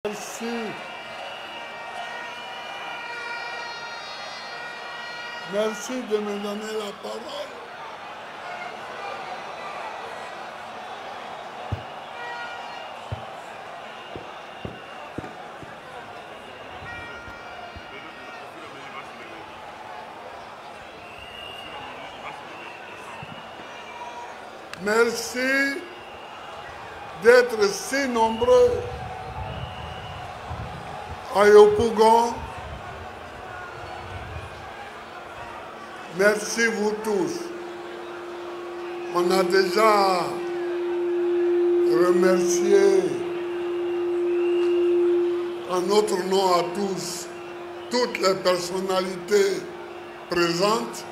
Merci. Merci de me donner la parole. Merci d'être si nombreux à Yopougon. Merci vous tous. On a déjà remercié en notre nom à tous toutes les personnalités présentes,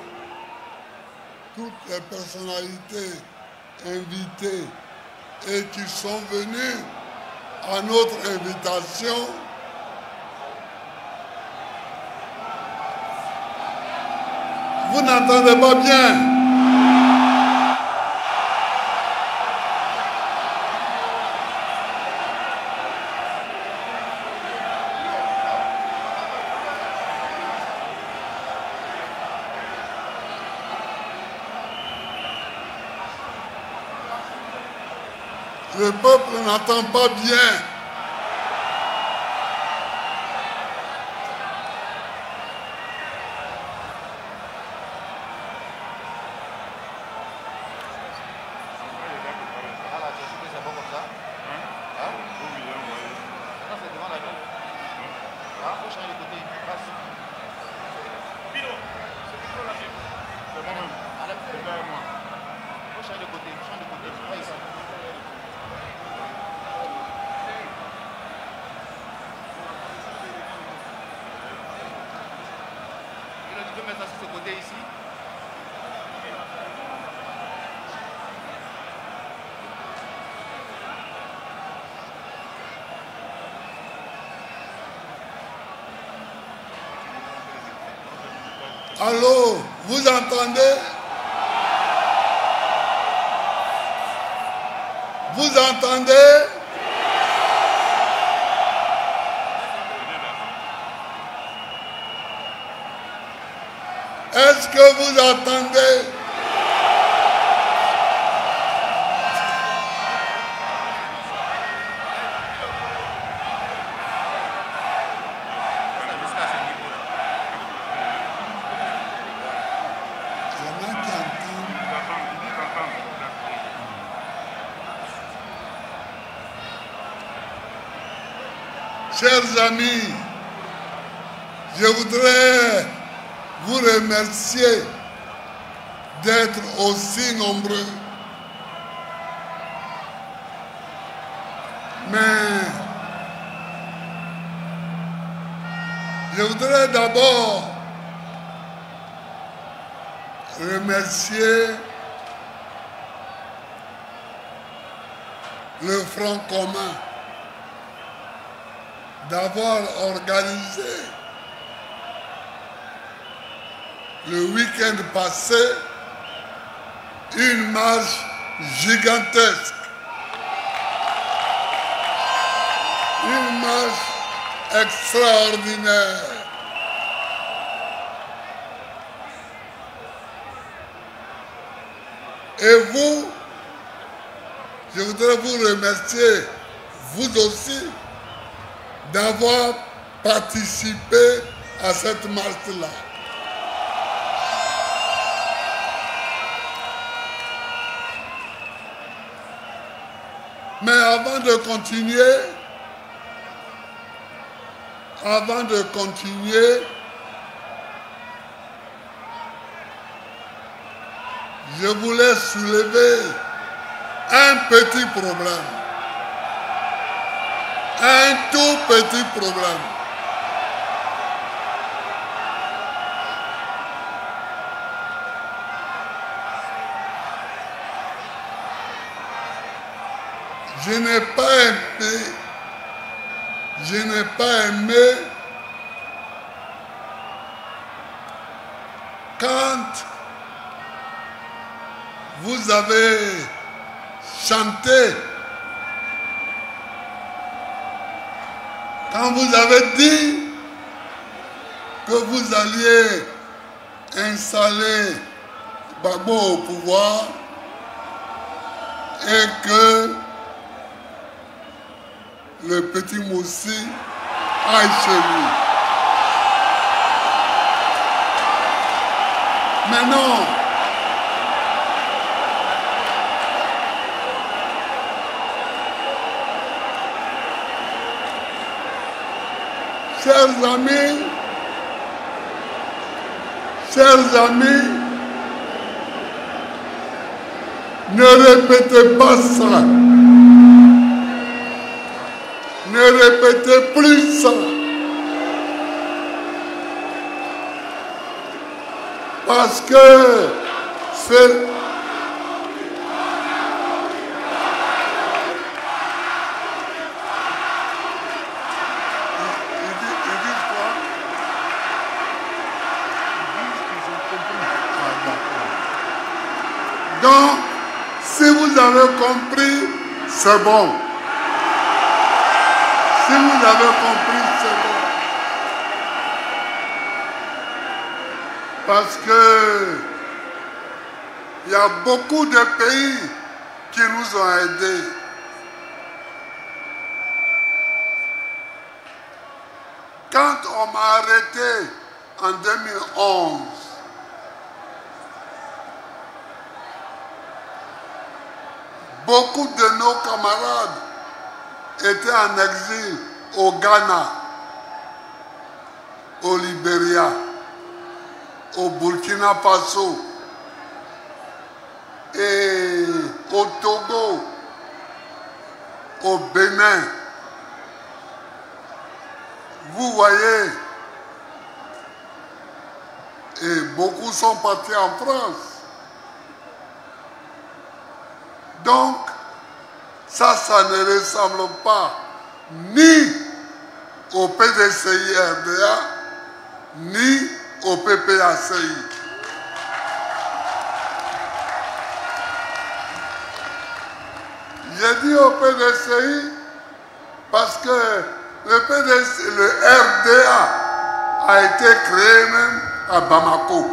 toutes les personnalités invitées et qui sont venues à notre invitation. Vous n'entendez pas bien? Le peuple n'entend pas bien. Allô, vous entendez? Vous entendez? Est-ce que vous entendez? Chers amis, je voudrais vous remercier d'être aussi nombreux. Mais je voudrais d'abord remercier le Front commun d'avoir organisé le week-end passé une marche gigantesque, une marche extraordinaire. Et vous, je voudrais vous remercier, vous aussi, d'avoir participé à cette marche-là. Mais avant de continuer, je voulais soulever un petit problème. Un tout petit problème. Je n'ai pas aimé quand vous avez chanté Quand vous avez dit que vous alliez installer Gbagbo au pouvoir et que le petit Moussi aille chez lui. Mais non. Chers amis, ne répétez pas ça. Ne répétez plus ça. Parce que c'est... Donc, si vous avez compris, c'est bon. Si vous avez compris, c'est bon. Parce que il y a beaucoup de pays qui nous ont aidés. Quand on m'a arrêté en 2011, beaucoup de nos camarades étaient en exil au Ghana, au Libéria, au Burkina Faso et au Togo, au Bénin. Vous voyez, et beaucoup sont partis en France. Donc, ça ne ressemble pas ni au PDCI-RDA, ni au PPACI. J'ai dit au PDCI parce que le RDA a été créé même à Bamako.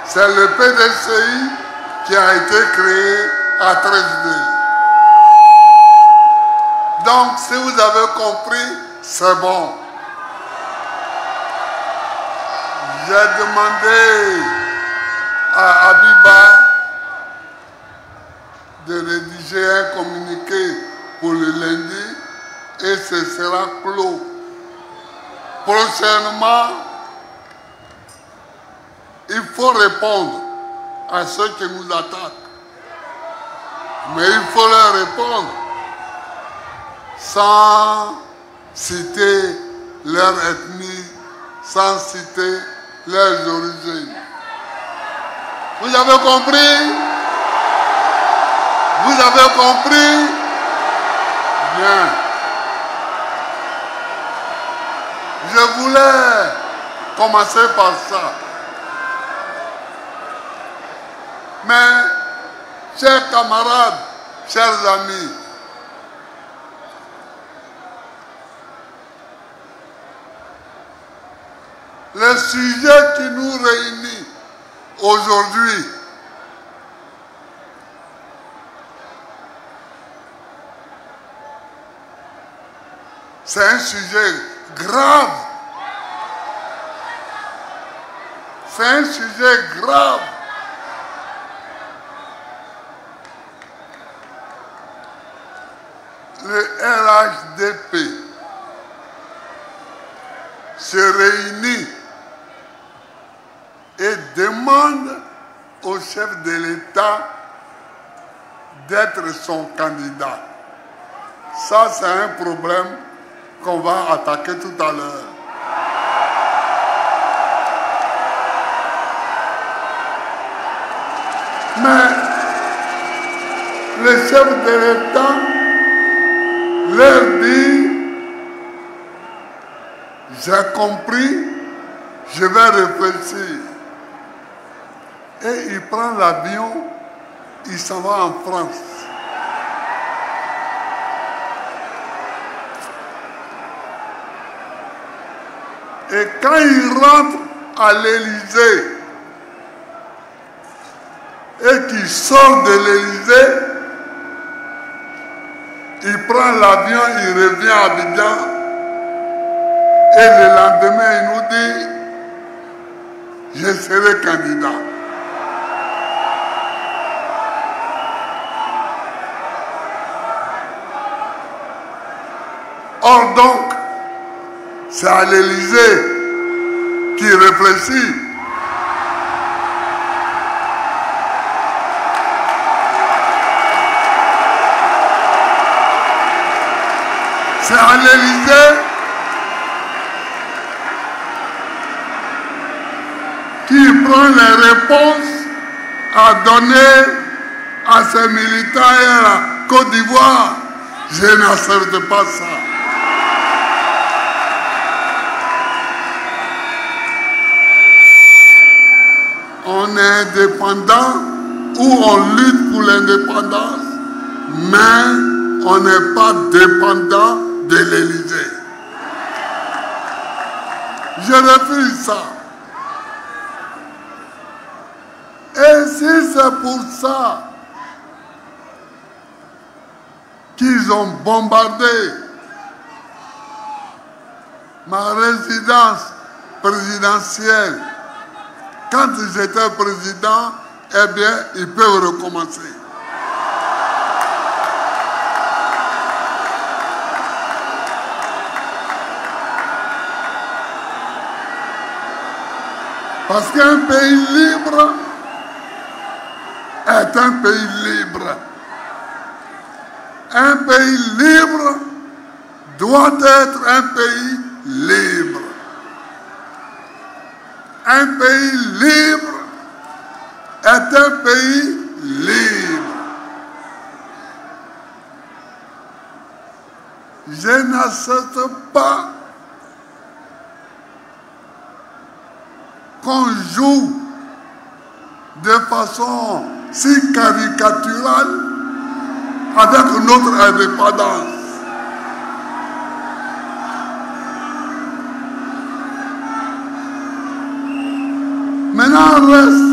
C'est le PDCI qui a été créé à Treichville. Donc, si vous avez compris, c'est bon. J'ai demandé à Abiba de rédiger un communiqué pour le lundi et ce sera clos. Prochainement, il faut répondre à ceux qui nous attaquent. Mais il faut leur répondre sans citer leur ethnie, sans citer leurs origines. Vous avez compris? Vous avez compris? Bien. Je voulais commencer par ça. Mais, chers camarades, chers amis, le sujet qui nous réunit aujourd'hui, c'est un sujet grave. C'est un sujet grave. Le RHDP se réunit et demande au chef de l'État d'être son candidat. Ça, c'est un problème qu'on va attaquer tout à l'heure. Mais le chef de l'État leur dit, j'ai compris, je vais réfléchir. Et il prend l'avion, il s'en va en France. Et quand il rentre à l'Élysée et qu'il sort de l'Élysée, il prend l'avion, il revient à Abidjan et le lendemain il nous dit: je serai candidat. Or donc, c'est à l'Élysée qui réfléchit. C'est à l'Élysée qui prend les réponses à donner à ses militants et à la Côte d'Ivoire. Je n'accepte pas ça. On est indépendant ou on lutte pour l'indépendance, mais on n'est pas dépendant de l'Élysée. Je refuse ça. Et si c'est pour ça qu'ils ont bombardé ma résidence présidentielle quand j'étais président, eh bien, ils peuvent recommencer. Parce qu'un pays libre est un pays libre. Un pays libre doit être un pays libre. Un pays libre est un pays libre. Je n'accepte pas qu'on joue de façon si caricaturale avec notre indépendance. Maintenant reste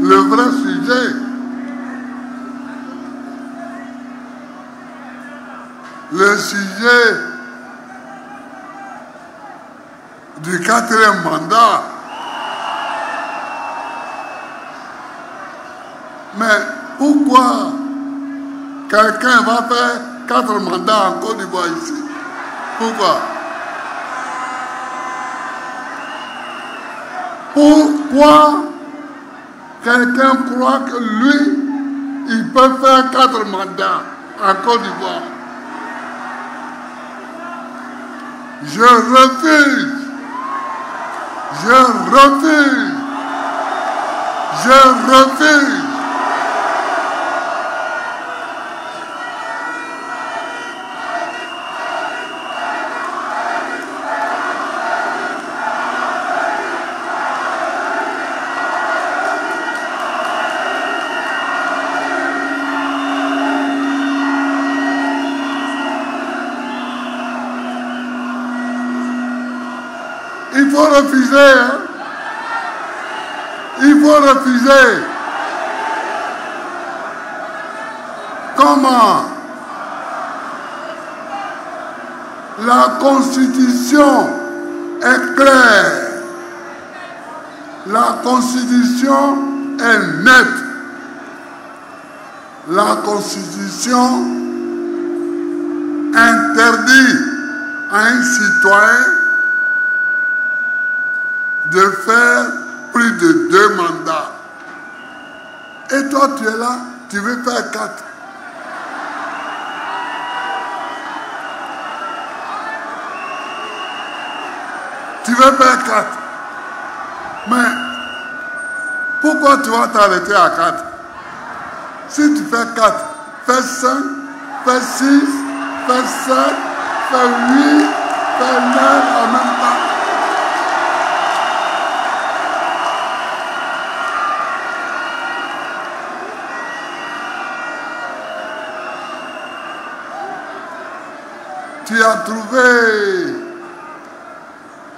le vrai sujet. Le sujet du 4e mandat. Mais pourquoi quelqu'un va faire 4 mandats en Côte d'Ivoire ici? Pourquoi? Pourquoi quelqu'un croit que lui, il peut faire 4 mandats en Côte d'Ivoire? Je refuse. Je refuse. Je refuse. Il faut refuser. Hein? Il faut refuser. Comment? La Constitution est claire. La Constitution est nette. La Constitution interdit à un citoyen de faire plus de 2 mandats. Et toi, tu es là, tu veux faire 4. Tu veux faire 4. Mais pourquoi tu vas t'arrêter à 4? Si tu fais 4, fais 5, fais 6, fais 7, fais 8, fais 9 en même temps.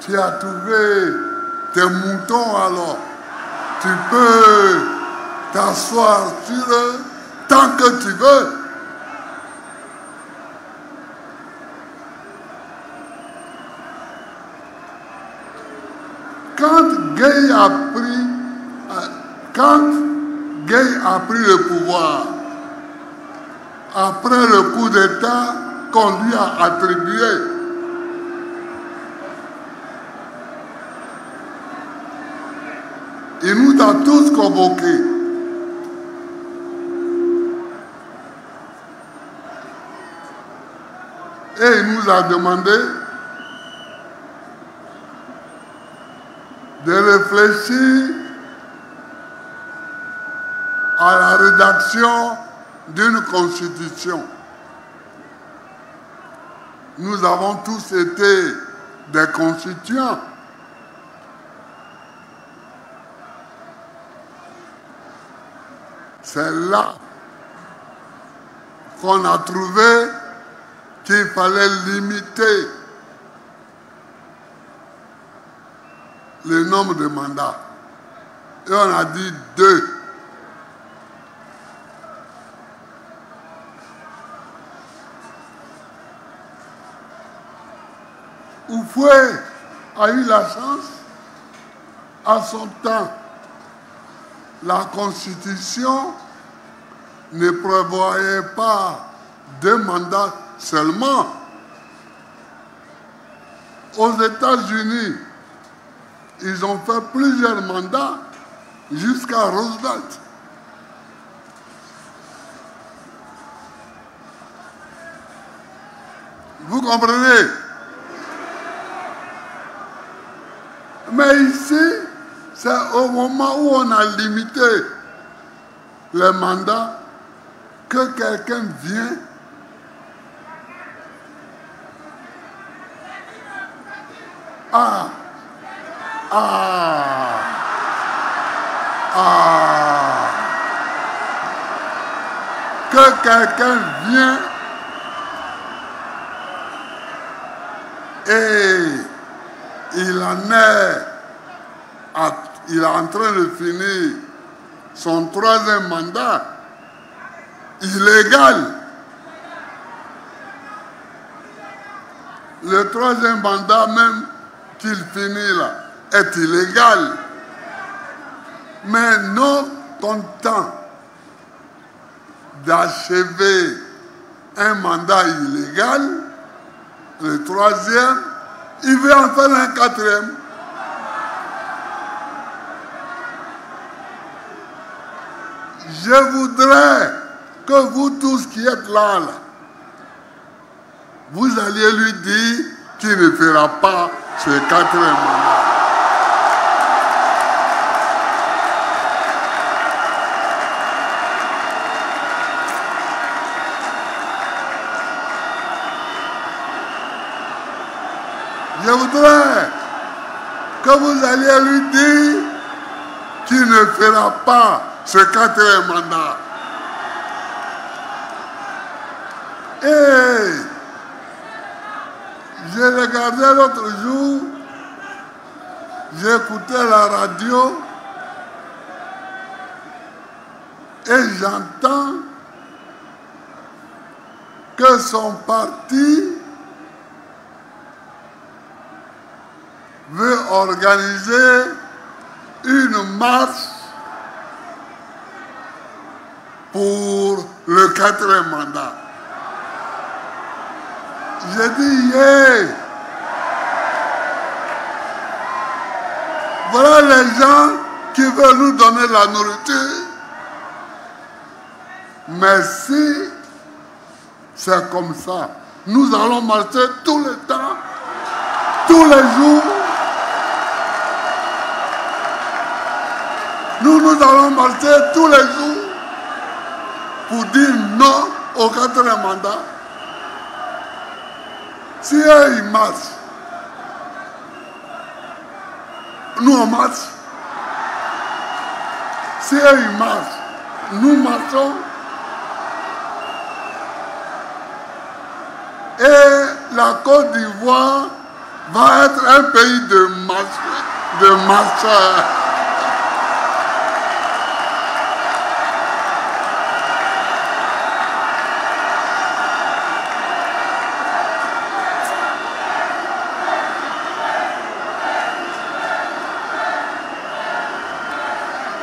Tu as trouvé tes moutons alors. Tu peux t'asseoir sur eux tant que tu veux. Quand Gueye a pris le pouvoir, après le coup d'État qu'on lui a attribué, il nous a tous convoqués. Et il nous a demandé de réfléchir à la rédaction d'une constitution. Nous avons tous été des constituants. C'est là qu'on a trouvé qu'il fallait limiter le nombre de mandats. Et on a dit 2. Oufoué a eu la chance, à son temps, la Constitution ne prévoyait pas 2 mandats seulement. Aux États-Unis, ils ont fait plusieurs mandats jusqu'à Roosevelt. Vous comprenez? Mais ici, c'est au moment où on a limité les mandats que quelqu'un vient que quelqu'un vient et il est en train de finir son 3e mandat illégal. Le 3e mandat même qu'il finit là est illégal. Mais non content d'achever un mandat illégal, le 3e, il veut en faire un 4e. Je voudrais que vous tous qui êtes là, vous alliez lui dire qu'il ne fera pas ce 4e mandat. Je voudrais que vous alliez lui dire qu'il ne fera pas ce 4e mandat. Et j'ai regardé l'autre jour, j'écoutais la radio et j'entends que son parti veut organiser une marche pour le 4e mandat. J'ai dit, yeah. Voilà les gens qui veulent nous donner la nourriture. Mais si c'est comme ça, nous allons marcher tout le temps, tous les jours. Nous allons marcher tous les jours pour dire non au 4e mandat. Si eux, ils marchent, nous on marche. Si eux, ils marchent, nous marchons. Et la Côte d'Ivoire va être un pays de marcheurs.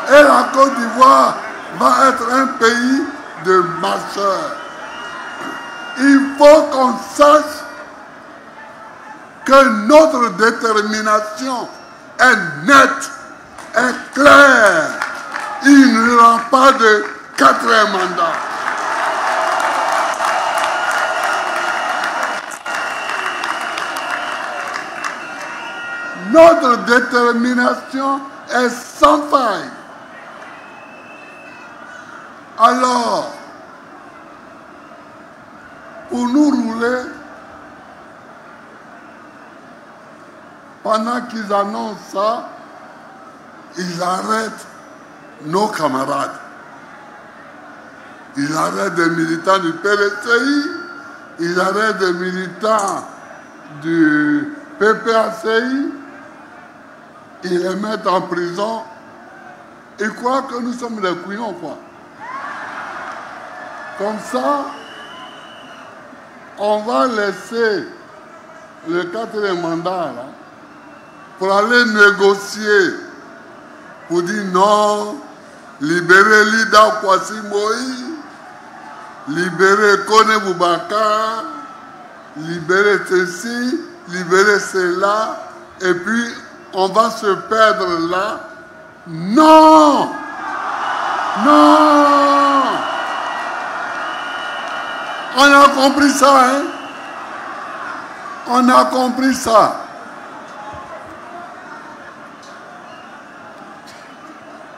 Et la Côte d'Ivoire va être un pays de marcheurs. Il faut qu'on sache que notre détermination est nette, est claire. Il n'y aura pas de 4e mandat. Notre détermination est sans faille. Alors, pour nous rouler, pendant qu'ils annoncent ça, ils arrêtent nos camarades. Ils arrêtent des militants du PLCI, ils arrêtent des militants du PPACI, ils les mettent en prison. Ils croient que nous sommes des couillons, quoi. Comme ça, on va laisser le 4e mandat là, pour aller négocier, pour dire non, libérer Lida Kwasi Moïse, libérer Kone Boubacar, libérer ceci, libérer cela, et puis on va se perdre là. Non! Non! On a compris ça, hein? On a compris ça.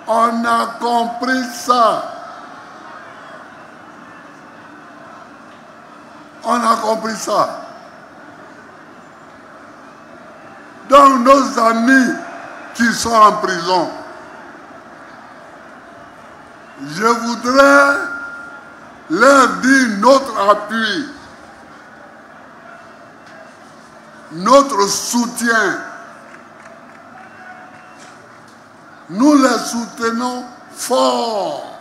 On a compris ça. On a compris ça. Donc nos amis qui sont en prison, je voudrais leur dire notre appui, notre soutien. Nous les soutenons fort.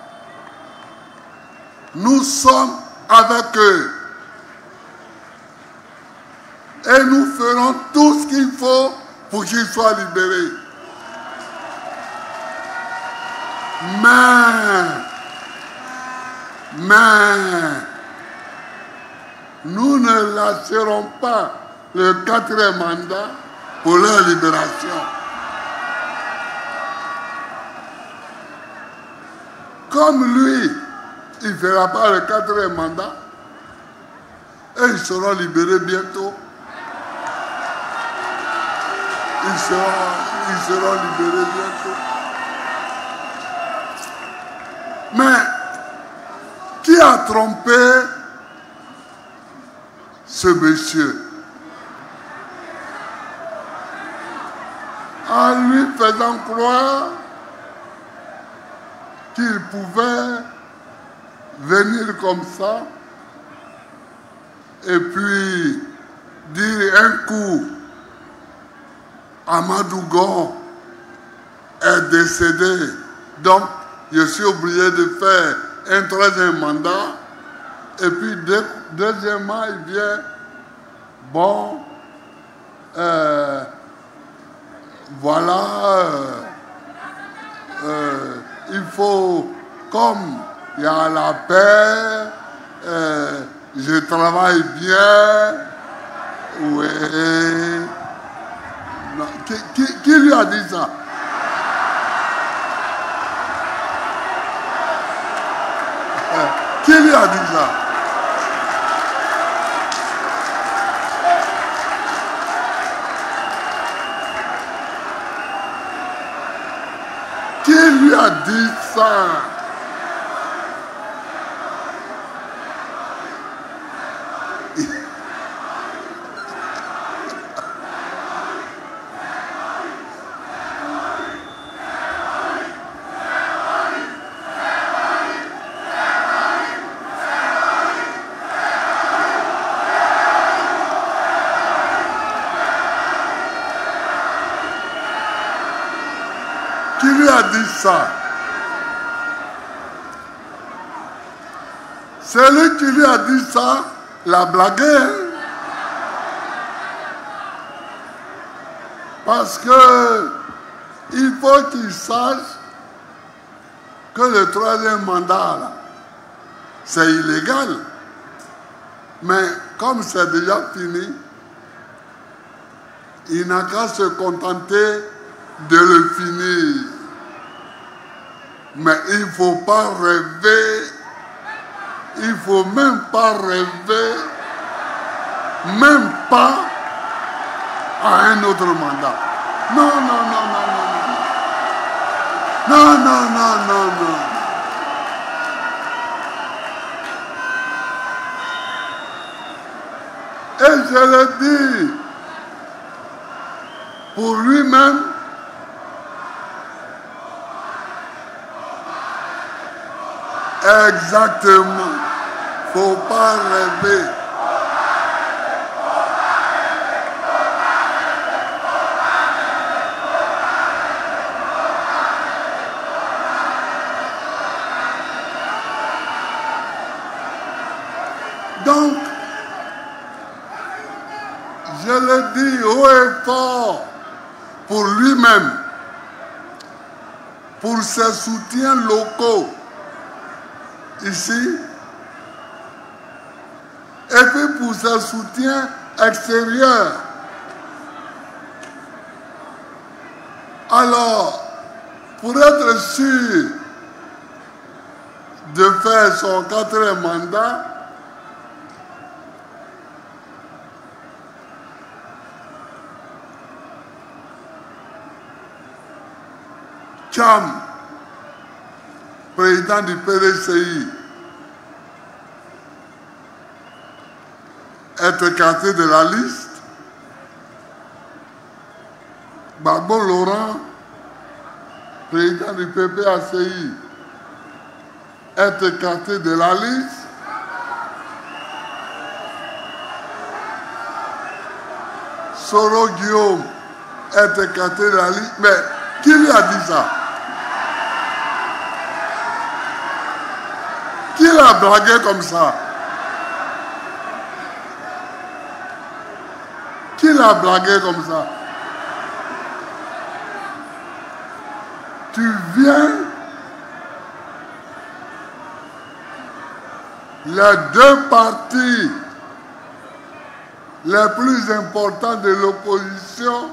Nous sommes avec eux. Et nous ferons tout ce qu'il faut pour qu'ils soient libérés. Mais, nous ne lâcherons pas le 4e mandat pour leur libération. Comme lui, il ne fera pas le 4e mandat, et ils seront libérés bientôt. Ils seront libérés bientôt. Mais qui a trompé ce monsieur en lui faisant croire qu'il pouvait venir comme ça et puis dire un coup Amadou Gon est décédé, donc je suis obligé de faire un 3e mandat, et puis deuxièmement il vient, bon, voilà, il faut, comme il y a la paix, je travaille bien, oui. Non, qui lui a dit ça? Qui lui a dit ça? Qui lui a dit ça? dit ça, celui qui lui a dit ça l'a blagué. Hein? Parce que il faut qu'il sache que le troisième mandat, c'est illégal. Mais comme c'est déjà fini, il n'a qu'à se contenter de le finir. Mais il ne faut pas rêver, il ne faut même pas rêver, même pas à un autre mandat. Non, non, non, non, non, non. Non, non, non, non, non. Et je le dis, pour lui-même, exactement, faut pas rêver. Donc, je le dis haut et fort pour lui-même, pour ses soutiens locaux ici, et puis pour ses soutiens extérieurs. Alors, pour être sûr de faire son 4e mandat, Cham, président du PDCI, est écarté de la liste. Babo Laurent, président du PPACI, est écarté de la liste. Soro Guillaume est écarté de la liste. Mais qui lui a dit ça? Qui l'a blagué comme ça? Qui l'a blagué comme ça? Tu viens, les deux partis les plus importants de l'opposition,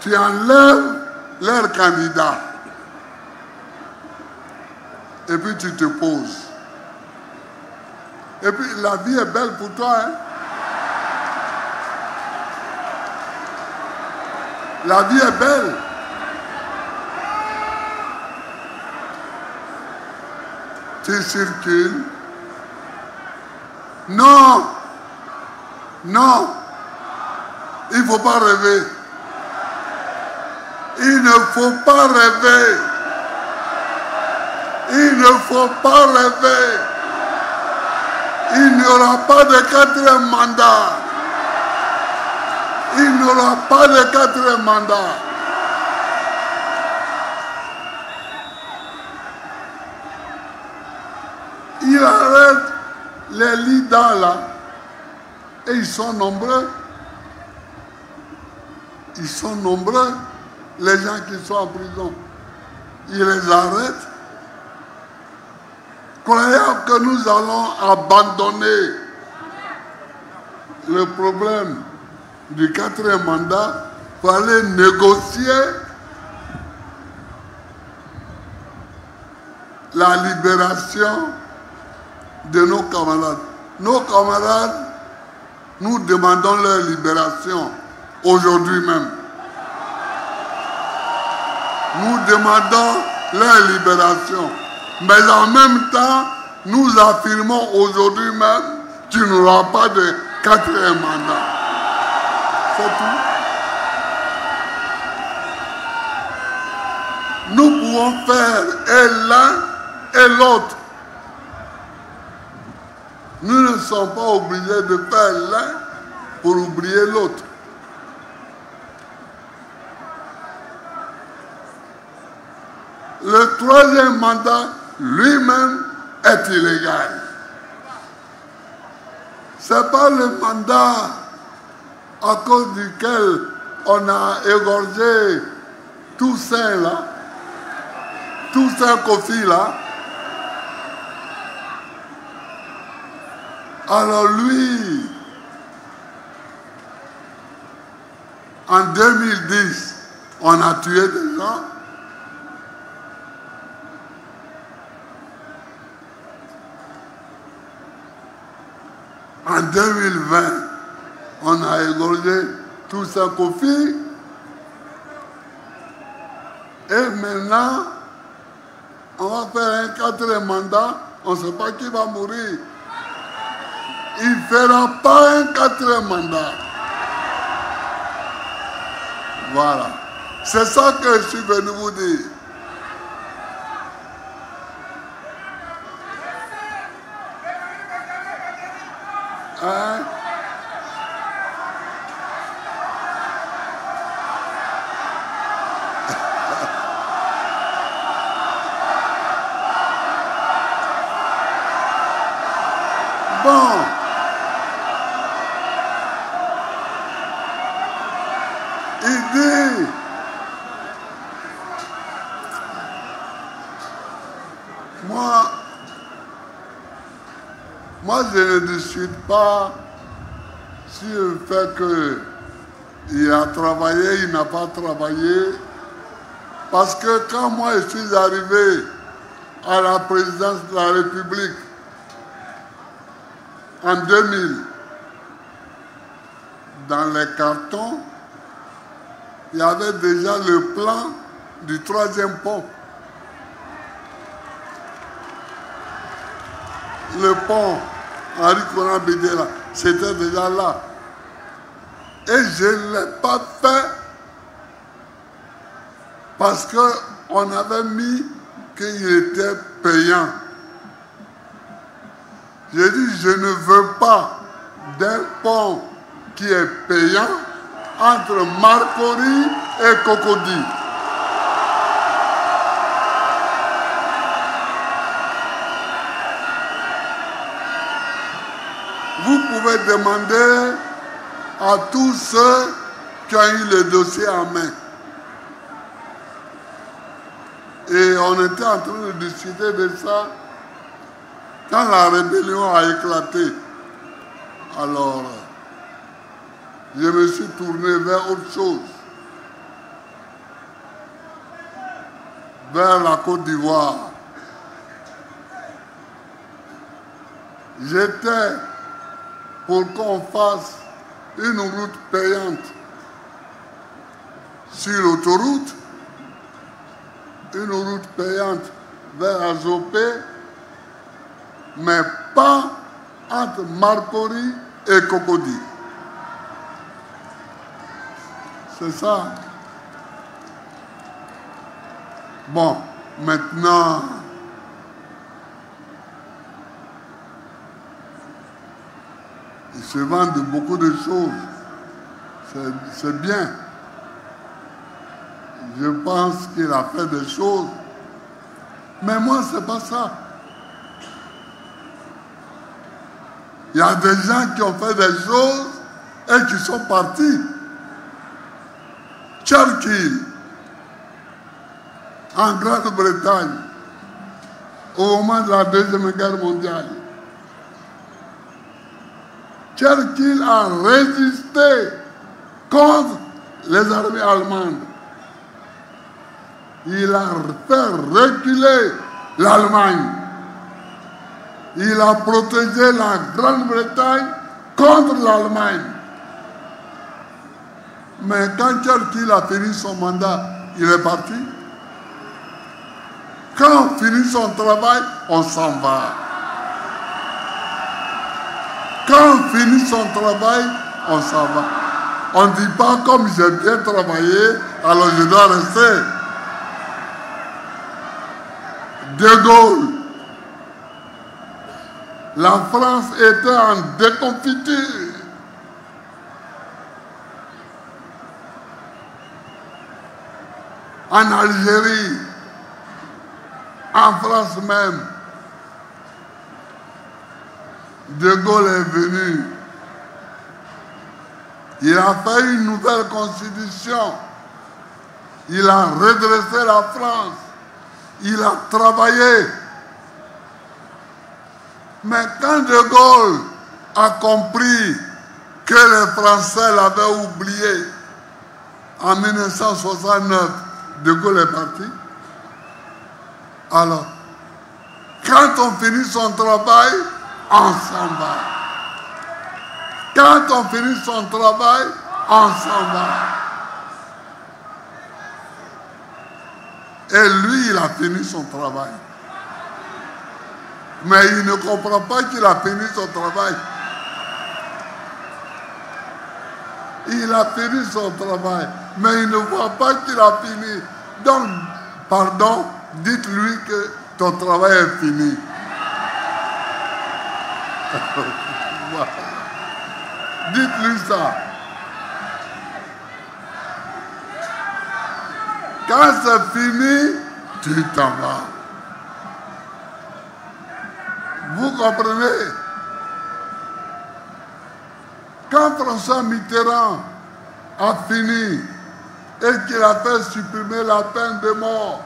tu enlèves leur candidat. Et puis tu te poses. Et puis la vie est belle pour toi, hein? La vie est belle. Tu circules. Non, non, il ne faut pas rêver. Il ne faut pas rêver. Il ne faut pas rêver. Il n'y aura pas de 4e mandat. Il n'y aura pas de 4e mandat. Il arrête les leaders là. Et ils sont nombreux. Ils sont nombreux, les gens qui sont en prison. Il les arrête. Croyant que nous allons abandonner le problème du 4e mandat pour aller négocier la libération de nos camarades. Nos camarades, nous demandons leur libération aujourd'hui même. Nous demandons leur libération. Mais en même temps, nous affirmons aujourd'hui même qu'il n'y aura pas de 4e mandat. C'est tout. Nous pouvons faire et l'un et l'autre. Nous ne sommes pas obligés de faire l'un pour oublier l'autre. le troisième mandat lui-même est illégal. Ce n'est pas le mandat à cause duquel on a égorgé Toussaint là, Toussaint Kofi là. Alors lui, en 2010, on a tué des gens. En 2020, on a égorgé Toussaint Kofi. Et maintenant, on va faire un quatrième mandat. On ne sait pas qui va mourir. Il ne fera pas un quatrième mandat. Voilà. C'est ça que je suis venu vous dire. Hein? Bon. Il dit, moi je ne discute pas sur le fait qu'il a travaillé, il n'a pas travaillé, parce que quand moi je suis arrivé à la présidence de la République en 2000, dans les cartons, il y avait déjà le plan du troisième pont. Le pont Henri Konan Bédié, c'était déjà là. Et je ne l'ai pas fait parce qu'on avait mis qu'il était payant. J'ai dit, je ne veux pas d'un pont qui est payant entre Marcory et Cocody. Vous pouvez demander à tous ceux qui ont eu le dossier en main. Et on était en train de discuter de ça quand la rébellion a éclaté. Alors, je me suis tourné vers autre chose, vers la Côte d'Ivoire. J'étais pour qu'on fasse une route payante sur l'autoroute, une route payante vers Azopé, mais pas entre Marcory et Cocody. C'est ça. Bon, maintenant, il se vend de beaucoup de choses. C'est bien. Je pense qu'il a fait des choses. Mais moi, c'est pas ça. Il y a des gens qui ont fait des choses et qui sont partis. Churchill, en Grande-Bretagne, au moment de la Deuxième Guerre mondiale, Churchill a résisté contre les armées allemandes. Il a fait reculer l'Allemagne. Il a protégé la Grande-Bretagne contre l'Allemagne. Mais quand Churchill a fini son mandat, il est parti. Quand on finit son travail, on s'en va. Quand on finit son travail, on s'en va. On ne dit pas comme j'ai bien travaillé, alors je dois rester. De Gaulle, la France était en déconfiture. En Algérie, En France même, De Gaulle est venu. Il a fait une nouvelle constitution. Il a redressé la France. Il a travaillé. Mais quand De Gaulle a compris que les Français l'avaient oublié, en 1969, De Gaulle est parti. Alors, quand on finit son travail, on s'en va. Quand on finit son travail, on s'en va. Et lui, il a fini son travail. Mais il ne comprend pas qu'il a fini son travail. Il a fini son travail, mais il ne voit pas qu'il a fini. Donc, pardon, dites-lui que ton travail est fini. Dites-lui ça. Quand c'est fini, tu t'en vas. Vous comprenez? Quand François Mitterrand a fini et qu'il a fait supprimer la peine de mort,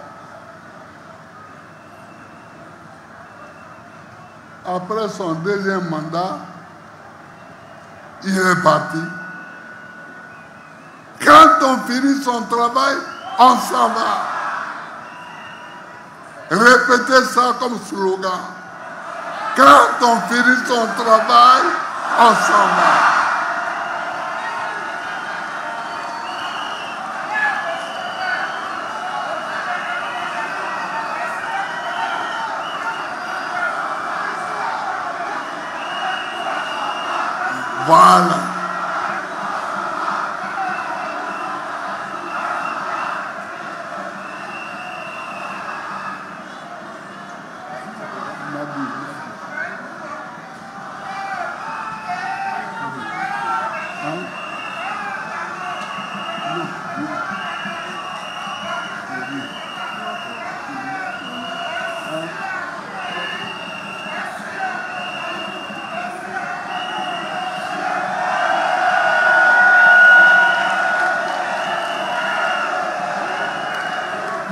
après son deuxième mandat, il est parti. Quand on finit son travail, on s'en va. Répétez ça comme slogan. Quand on finit son travail, on s'en va. Voilà.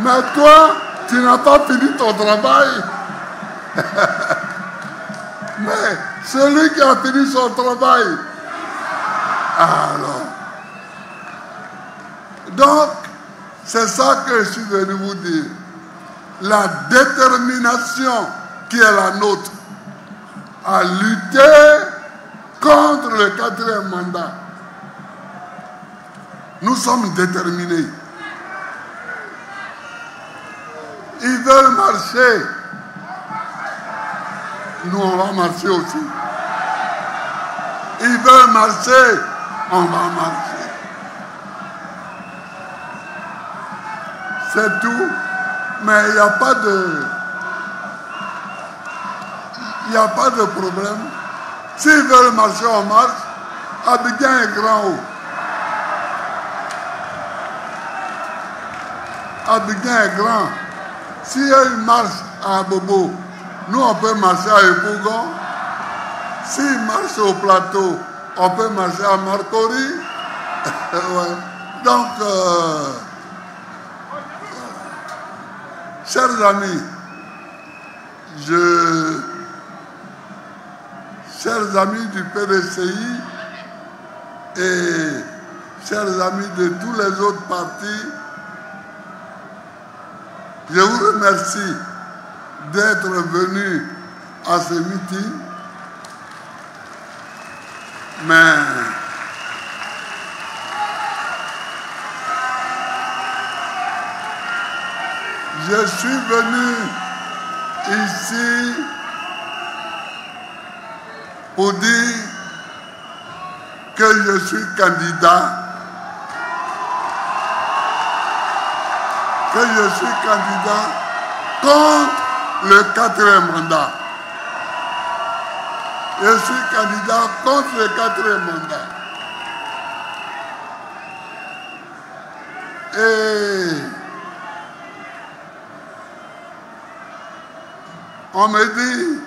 Mais toi, tu n'as pas fini ton travail. Mais celui qui a fini son travail, alors. Donc, c'est ça que je suis venu vous dire. La détermination qui est la nôtre à lutter contre le 4e mandat. Nous sommes déterminés. Ils veulent marcher. Nous, on va marcher aussi. Ils veulent marcher. On va marcher. C'est tout. Mais il n'y a pas de... Il n'y a pas de problème. S'ils veulent marcher, on marche. Abidjan est grand haut. Abidjan est grand. Si ils marchent à Bobo, nous on peut marcher à Epougon. S'ils marchent au plateau, on peut marcher à Marcory. Ouais. Donc, chers amis, chers amis du PDCI et chers amis de tous les autres partis, je vous remercie d'être venus à ce meeting, mais je suis venu ici pour dire que je suis candidat. Que je suis candidat contre le 4e mandat. Je suis candidat contre le 4e mandat. Et On me dit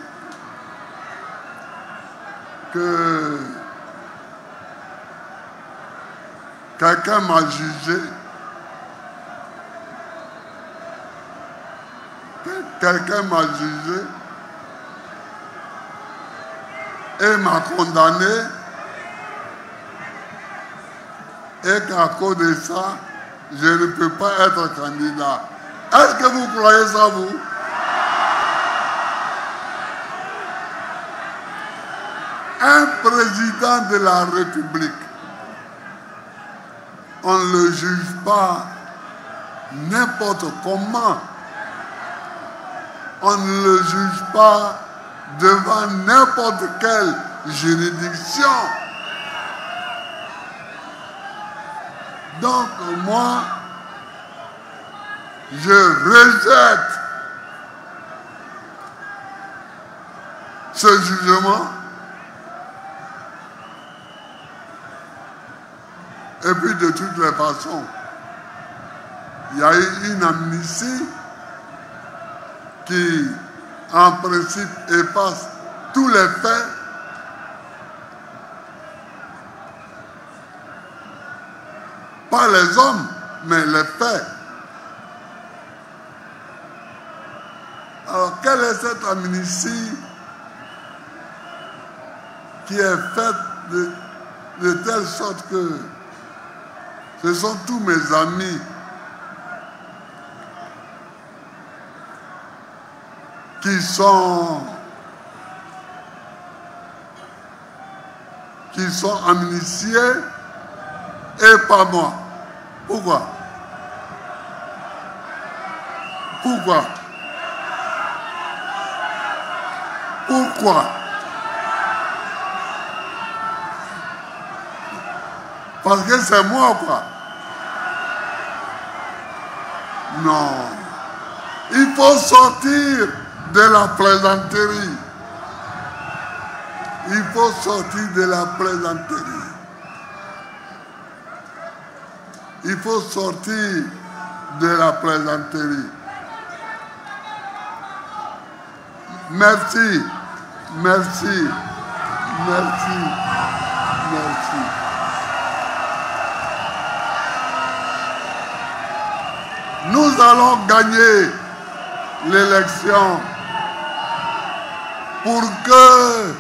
que quelqu'un m'a jugé, et m'a condamné, et qu'à cause de ça, je ne peux pas être candidat. Est-ce que vous croyez ça, vous? Un président de la République, on ne le juge pas n'importe comment. On ne le juge pas devant n'importe quelle juridiction. Donc moi, je rejette ce jugement. Et puis de toutes les façons, il y a eu une amnistie qui, en principe, efface tous les faits. Pas les hommes, mais les faits. Alors, quelle est cette amnistie qui est faite de telle sorte que ce sont tous mes amis qui sont amnistiés et pas moi. Pourquoi? Pourquoi? Pourquoi? Parce que c'est moi, quoi. Non. Il faut sortir de la plaisanterie. Il faut sortir de la plaisanterie. Il faut sortir de la plaisanterie. Merci, merci, merci, merci. Nous allons gagner l'élection pour que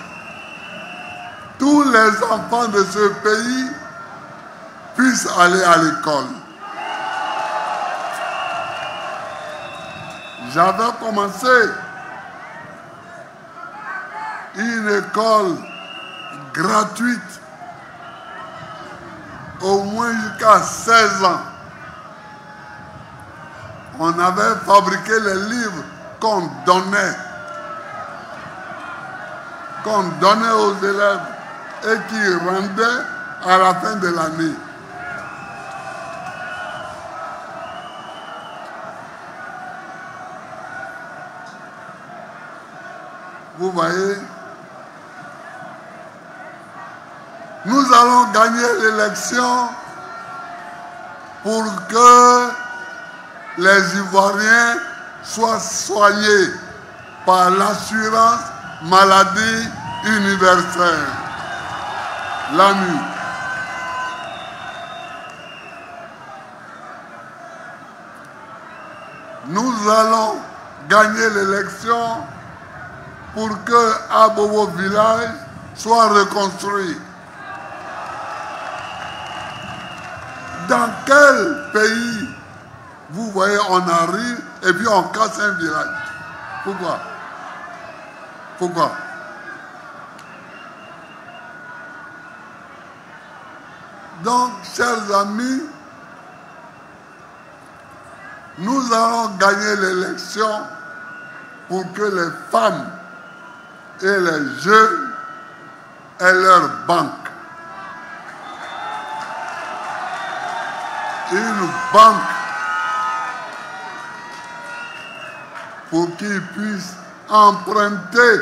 tous les enfants de ce pays puissent aller à l'école. J'avais commencé une école gratuite au moins jusqu'à 16 ans. On avait fabriqué les livres qu'on donnait aux élèves et qui rendaient à la fin de l'année. Vous voyez, nous allons gagner l'élection pour que les Ivoiriens soient soignés par l'assurance maladie universelle, l'AMU. Nous allons gagner l'élection pour que Abobo village soit reconstruit. Dans quel pays, vous voyez, on arrive et puis on casse un village? Pourquoi? Pourquoi? Donc, chers amis, nous allons gagner l'élection pour que les femmes et les jeunes aient leur banque. Une banque pour qu'ils puissent emprunter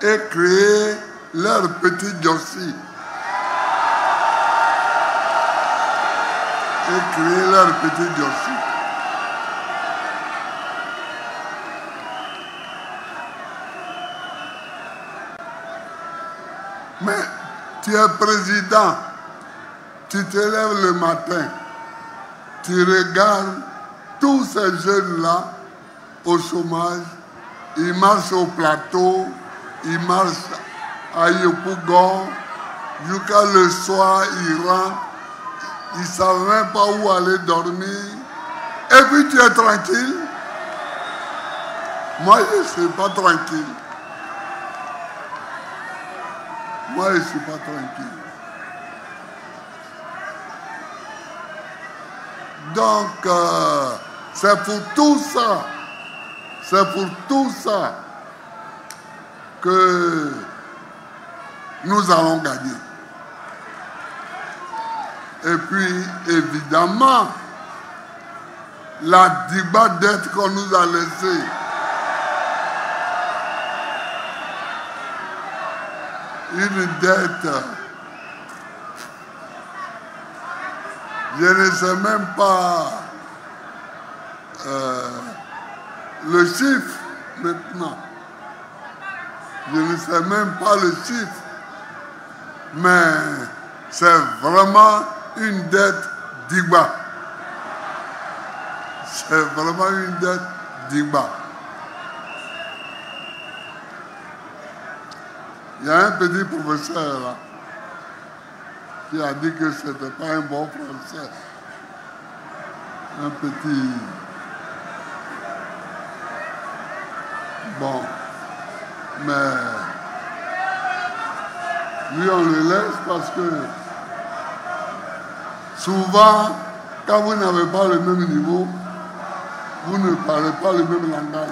et créer leur petit dossier. Et créer leur petit dossier. Tu es président, tu te lèves le matin, tu regardes tous ces jeunes-là au chômage, ils marchent au plateau, ils marchent à Yopougon, jusqu'à le soir, ils rentrent, ils ne savent même pas où aller dormir. Et puis tu es tranquille. Moi, je ne suis pas tranquille. Moi, je ne suis pas tranquille. Donc, c'est pour tout ça que nous allons gagner. Et puis, évidemment, la Digba dette qu'on nous a laissée, une dette, je ne sais même pas le chiffre maintenant. Je ne sais même pas le chiffre. Mais c'est vraiment une dette Digba. C'est vraiment une dette Digba. Il y a un petit professeur là qui a dit que ce n'était pas un bon français. Un petit... Bon. Mais lui, on le laisse parce que souvent, quand vous n'avez pas le même niveau, vous ne parlez pas le même langage.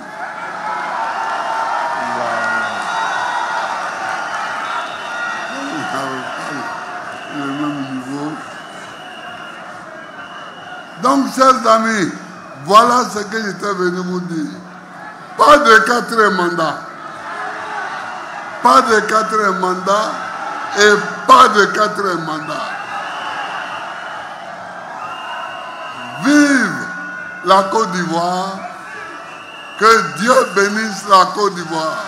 Le même niveau. Donc, chers amis, voilà ce que j'étais venu vous dire. Pas de 4e mandat. Pas de 4e mandat et pas de 4e mandat. Vive la Côte d'Ivoire. Que Dieu bénisse la Côte d'Ivoire.